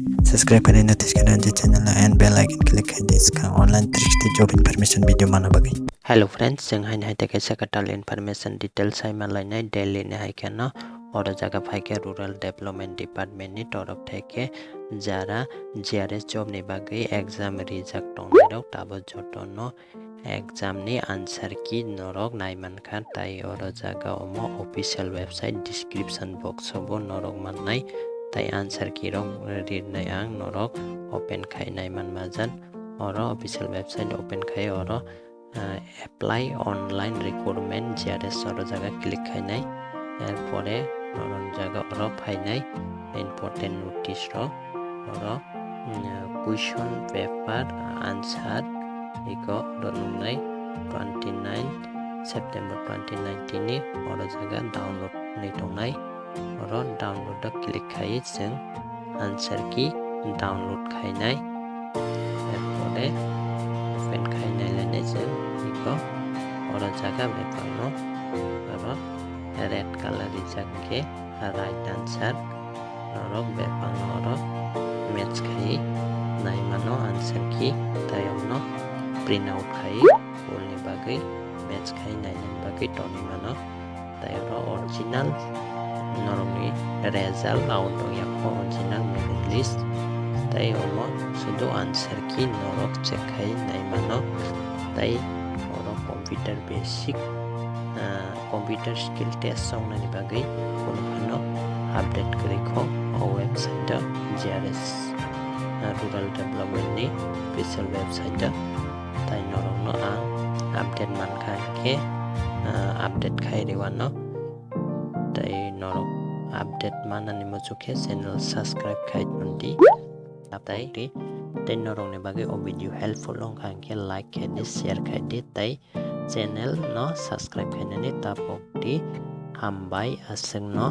Subscribe kare notification the channel and bell icon click kare इसका online tricks job information video mana bagai. Hello friends, जों हाय तक सेक्रेटाल information details हाय मालायनाय डेली ने हाय केनो और जगह फाइके रूरल डेवलपमेंट डिपार्टमेंट नि तरफ थेके जारा जीआरएस जॉब नि बागै एग्जाम रिजाल्ट टंनायराव ताबो जटनो एग्जाम नि आंसर की नरक नायमानखा ताई और जगह ओमो ऑफिशियल वेबसाइट डिस्क्रिप्शन बॉक्स ओबो नरक माननाय ताई आंसर की रक रिरनाय आं नरक ओपन खाय नायमान माजान और ऑफिशियल वेबसाइट ओपन खाय और apply online requirement GRS और जगह क्लिक खायनाय एरपरे और जगह और फायनाय important notice रो और question paper answer इको रोनुनाय 29 September 2019 नि और जगह डाउनलोड नै दंनाय और डाउनलोड क्लिक खाय जों आंसर की डाउनलोड खायनाय एरपरे ओपन खायनाय लायनाय जों इको और जगह बेफांनो और रेड कलर इजाके राइट आंसर और बेफांनो और मैच खाई नायमानो आंसर की तायमनो प्रिंट आउट खाई फुलनि बागै मैच खाई नायनायनि बागै टनिमानो तायरो ओरिजिनल नरमनि रिजल्ट आउट याको ओरिजिनल मेरिट लिस्ट ताई ओमो सुदु आंसर की नरक चेक खाई नायमानो ताई और computer basic computer skill test संनायनि बागै कोनफानो आपडेट करिखो वेबसाइट जीआरएस रूरल डेवलपमेंट नि ऑफिशियल वेबसाइट ताई नरनो आं आपडेट मानखाके आपडेट खायरिवानो ताई नरक आपडेट मानानि मजुके चैनल सब्सक्राइब खायतुंदी ताई ताई नरकनि बागै ओ भिडियो हेल्पफुल लंखाके लाइक खायदि शेयर खायदि ताई चैनल न सब्सक्राइब खायनानै तापकदि हामबाय आसोंनो